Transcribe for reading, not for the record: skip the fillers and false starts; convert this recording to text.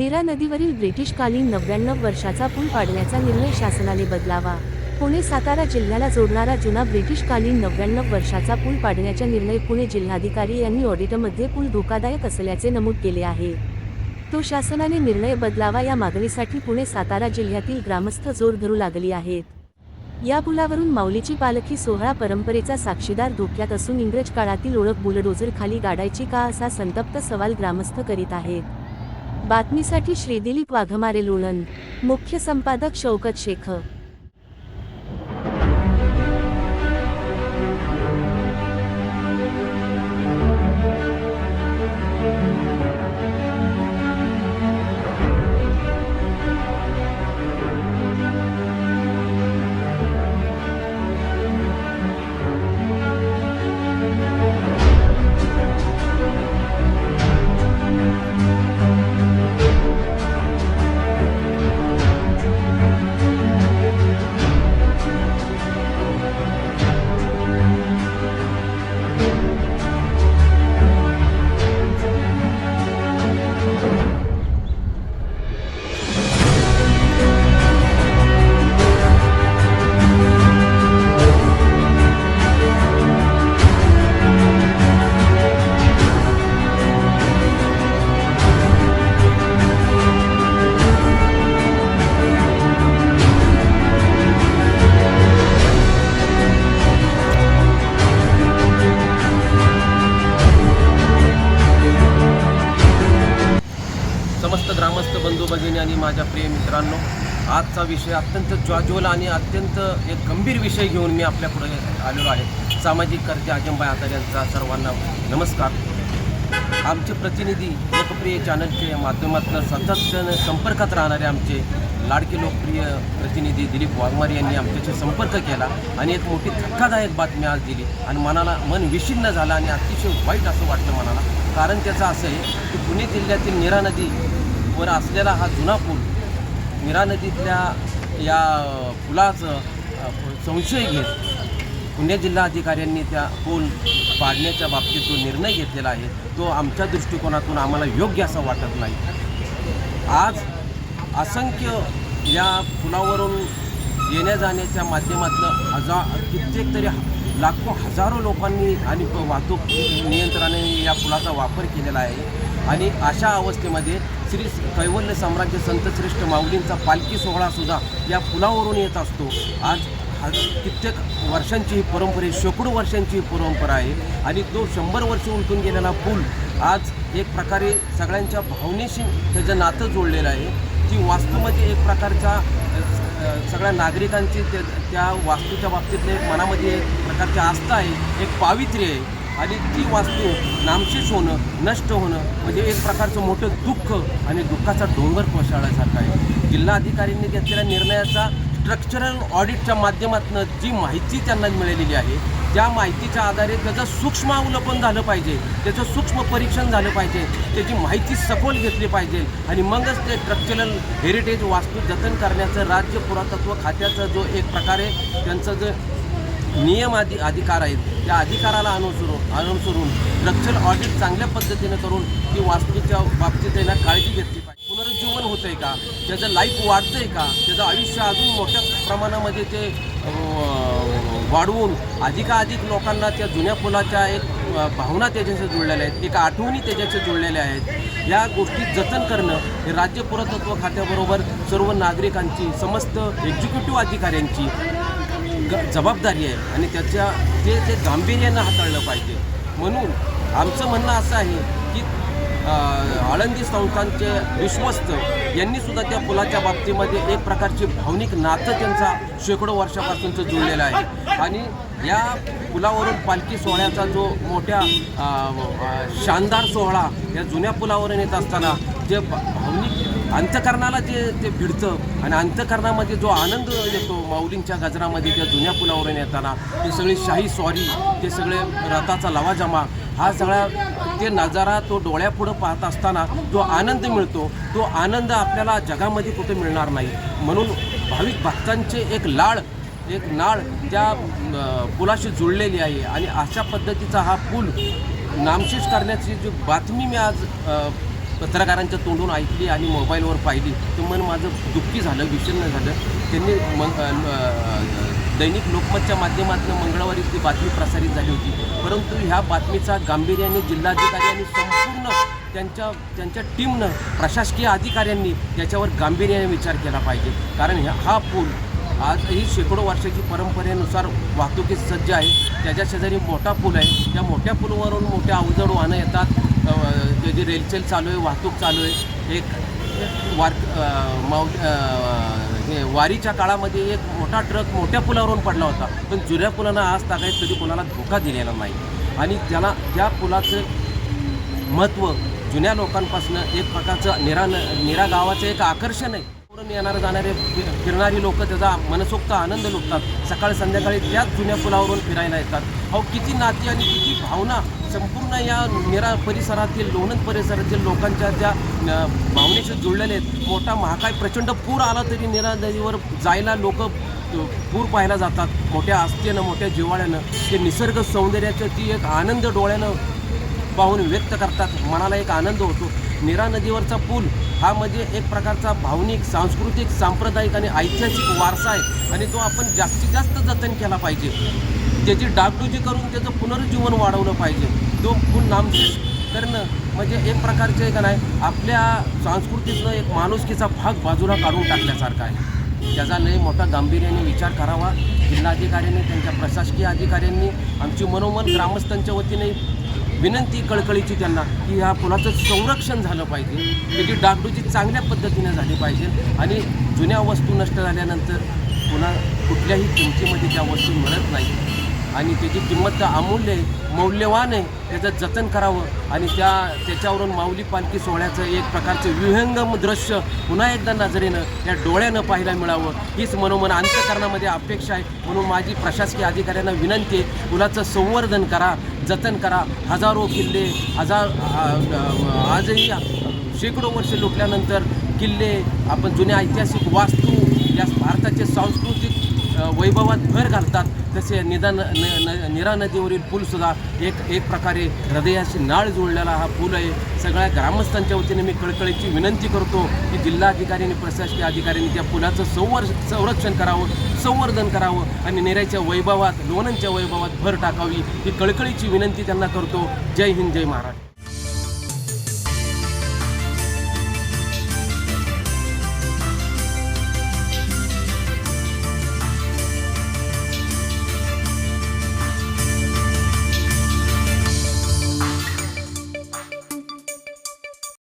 नीरा नदीवरील ब्रिटिशकालीन 99 वर्षाचा पूल पाडण्याचा निर्णय शासनाने बदलावा। पुणे सातारा जिल्ह्याला जोडणारा जुना ब्रिटिशकालीन 99 वर्षाचा पूल पाडण्याचा निर्णय पुणे जिल्हाधिकारी यांनी ऑडिटमध्ये पूल धोकादायक असल्याचे नमूद केले आहे। तो शासनाने निर्णय बदलावा या मागणीसाठी पुणे सातारा जिल्ह्यातील ग्रामस्थ जोर धरू लागली आहेत। या पुलावरून माऊलीची पालखी सोहळा परंपरेचा साक्षीदार धोक्यात असून इंग्रज काळातील ओळख बुलडोझर खाली गाडायची का असा संतप्त सवाल ग्रामस्थ करीत आहेत। बातमीसाठी श्रीदिलीप वाघमारे लोणंद, मुख्य संपादक शौकत शेख। समस्त ग्रामस्थ बंधू भगिनी आणि माझ्या प्रिय मित्रांनो, आजचा विषय अत्यंत ज्वाज्वल आणि अत्यंत एक गंभीर विषय घेऊन मी आपल्यापुढे आलेलो आहे। सामाजिक कर्ते अजंबाई आधार यांचा सर्वांना नमस्कार। आमचे प्रतिनिधी लोकप्रिय चॅनलच्या माध्यमातून सतत संपर्कात राहणारे आमचे लाडके लोकप्रिय प्रतिनिधी दिलीप वाघमारे यांनी आमच्याशी संपर्क केला आणि एक मोठी धक्कादायक बातमी आज दिली आणि मन विषिन्न झालं आणि अतिशय वाईट असं वाटलं मनाला। कारण त्याचं असं आहे की पुणे जिल्ह्यातील नीरा नदीवर असलेला हा जुना पूल, नीरा नदीतल्या या पुलाचं संशय घेत पुणे जिल्हाधिकाऱ्यांनी त्या पूल पाडण्याच्या बाबतीत जो निर्णय घेतलेला आहे तो आमच्या दृष्टिकोनातून आम्हाला योग्य असं वाटत नाही। आज असंख्य या पुलावरून येण्या जाण्याच्या माध्यमातून कित्येक तरी लाखो हजारो लोकांनी आणि वाहतूक नियंत्रणाने या पुलाचा वापर केलेला आहे आणि अशा अवस्थेमध्ये श्री कैवल्य साम्राज्य संतश्रेष्ठ माऊलींचा पालखी सोहळासुद्धा या पुलावरून येत असतो। आज कित्येक वर्षांची ही परंपरा, शेकडो वर्षांची ही परंपरा आहे आणि तो 100 वर्ष उलटून गेलेला पूल आज एक प्रकारे सगळ्यांच्या भावनेशी त्याचं नातं जोडलेलं आहे। ती वास्तूमध्ये एक प्रकारचा सगळ्या नागरिकांची त्या वास्तूच्या बाबतीतले एक मनामध्ये एक प्रकारची आस्था आहे, एक पावित्र्य आहे आणि ती वास्तू नामशेष होणं, नष्ट होणं म्हणजे एक प्रकारचं मोठं दुःख आणि दुःखाचा डोंगर कोसळल्यासारखं आहे। जिल्हाधिकाऱ्यांनी घेतलेल्या निर्णयाचा स्ट्रक्चरल ऑडिटच्या माध्यमातून जी माहिती त्यांना मिळालेली आहे त्या माहितीच्या आधारे त्याचं सूक्ष्म अवलोकन झालं पाहिजे, त्याचं सूक्ष्म परीक्षण झालं पाहिजे, त्याची माहिती सखोल घेतली पाहिजे आणि मगच ते स्ट्रक्चरल हेरिटेज वास्तू जतन करण्याचं राज्य पुरातत्व खात्याचं जो एक प्रकारे त्यांचं जे नियम अधिकार आहेत त्या अधिकाराला अनुसरून स्ट्रक्चरल ऑडिट चांगल्या पद्धतीनं करून ती वास्तूच्या बाबतीत त्यांना काळजी घेतली पाहिजे। पुनरुज्जीवन होतं आहे का, त्याचं लाईफ वाढतं आहे का, त्याचं आयुष्य अजून मोठ्या प्रमाणामध्ये ते वाढवून अधिकाधिक लोकांना त्या जुन्या पुलाच्या एक भावना त्याच्याशी जुळलेल्या आहेत, एक आठवणी त्याच्याशी जुळलेल्या आहेत। या गोष्टी जतन करणं हे राज्य पुरातत्व खात्याबरोबर सर्व नागरिकांची, समस्त एक्झिक्युटिव्ह अधिकाऱ्यांची जबाबदारी आहे आणि ते गांभीर्यानं हाताळलं पाहिजे। म्हणून आमचं म्हणणं असं आहे की आळंदी संस्थांचे विश्वस्त यांनीसुद्धा त्या पुलाच्या बाबतीमध्ये एक प्रकारची भावनिक नातं त्यांचा शेकडो वर्षापासूनचं जुळलेलं आहे आणि या पुलावरून पालखी सोहळ्याचा जो मोठ्या शानदार सोहळा या जुन्या पुलावरून येत असताना जे भावनिक अंतःकरणाला ते भिडतं आणि अंतःकरणामध्ये जो आनंद येतो माऊलींच्या गजरामध्ये त्या जुन्या पुलावरून येताना, ते सगळी शाही स्वारी, ते सगळे रथाचा लवाजमा, हा सगळा ते नजारा तो डोळ्यापुढं पाहत असताना जो आनंद मिळतो तो आनंद आपल्याला जगामध्ये कुठे मिळणार नाही। म्हणून भाविक भक्तांचे एक नाळ त्या पुलाशी जुळलेली आहे आणि अशा पद्धतीचा हा पूल नामशेष करण्याची जी बातमी मी आज पत्रकारांच्या तोंडून ऐकली आणि मोबाईलवर पाहिली तर मन माझं दुःखी झालं, विषण्ण झालं. त्यांनी दैनिक लोकमतच्या माध्यमातून मंगळवारी ती बातमी प्रसारित झाली होती, परंतु ह्या बातमीचा गांभीर्याने जिल्हाधिकारी आणि संपूर्ण त्यांच्या टीमनं, प्रशासकीय अधिकाऱ्यांनी याच्यावर गांभीर्याने विचार केला पाहिजे. कारण हा पूल आज ही शेकडो वर्षाची परंपरेनुसार वाहतुकीस सज्ज आहे. त्याच्या शेजारी मोठा पूल आहे. त्या मोठ्या पूलवरून मोठ्या अवजड वाहनं येतात. त्याची रेलचेल चालू आहे, वाहतूक चालू आहे. वारीच्या काळामध्ये एक मोठा ट्रक मोठ्या पुलावरून पडला होता, पण जुन्या पुलांना आज तागायत कधी कोणाला धोका दिलेला नाही. आणि त्या पुलाचं महत्त्व जुन्या लोकांपासून एक प्रकारचं निरा गावाचं एक आकर्षण आहे. येणारे जाणारे फिरणारी लोक त्याचा मनसोक्त आनंद लुटतात. सकाळ संध्याकाळी त्याच जुन्या पुलावरून फिरायला येतात. अहो, किती नाती आणि किती भावना संपूर्ण या निरा परिसरातील, लोणंद परिसरातील लोकांच्या त्या भावनेशी जुळलेले आहेत. मोठा महाकाय प्रचंड पूर आला तरी निरा नदीवर जायला लोक पूर पाहायला जातात. मोठ्या आस्थेनं, मोठ्या जिव्हाळ्यानं ते निसर्ग सौंदर्याचं ती एक आनंद डोळ्यानं पाहून व्यक्त करतात. मनाला एक आनंद होतो. निरा नदीवरचा पूल हा म्हणजे एक प्रकारचा भावनिक, सांस्कृतिक, सांप्रदायिक आणि ऐतिहासिक वारसा आहे आणि तो आपण जास्तीत जास्त जतन केला पाहिजे. त्याची डागडुजी करून त्याचं पुनरुज्जीवन वाढवलं पाहिजे. तो पूल नामशेष करणं म्हणजे एक प्रकारचे का नाही, आपल्या संस्कृतीतनं एक माणुसकीचा भाग बाजूला काढून टाकल्यासारखा आहे. त्याचा लय मोठा गांभीर्याने विचार करावा. जिल्हाधिकाऱ्यांनी, त्यांच्या प्रशासकीय अधिकाऱ्यांनी, आमची मनोमन ग्रामस्थांच्या वतीने विनंती कळकळीची त्यांना की ह्या पुलाचं संरक्षण झालं पाहिजे. त्याची डागडुजी चांगल्या पद्धतीने झाली पाहिजे आणि जुन्या वस्तू नष्ट झाल्यानंतर पुन्हा कुठल्याही किमतीमध्ये त्या वस्तू मिळत नाही आणि त्याची किंमत तर अमूल्य आहे, मौल्यवान आहे. त्याचं जतन करावं आणि त्याच्यावरून माऊली पालखी सोहळ्याचं एक प्रकारचं विहंगम दृश्य पुन्हा एकदा नजरेनं, या डोळ्यानं पाहायला मिळावं हीच मनोमन अंतःकरणामध्ये अपेक्षा आहे. म्हणून माझी प्रशासकीय अधिकाऱ्यांना विनंती आहे, पुलाचं संवर्धन करा, जतन करा. हजारो किल्ले, आजही शेकडो वर्ष लुटल्यानंतर किल्ले, आपण जुन्या ऐतिहासिक वास्तू या भारताचे सांस्कृतिक वैभवात भर घालतात. तसे निरा नदीवरील पूलसुद्धा एक प्रकारे हृदयाशी नाळ जुळलेला हा पूल आहे. सगळ्या ग्रामस्थांच्या वतीने मी कळकळीची विनंती करतो की जिल्हाधिकाऱ्यांनी, प्रशासकीय अधिकाऱ्यांनी त्या पुलाचं संरक्षण करावं, संवर्धन करावं आणि निऱ्याच्या वैभवात, लोणंदच्या वैभवात भर टाकावी ही कळकळीची विनंती त्यांना करतो. जय हिंद, जय महाराष्ट्र.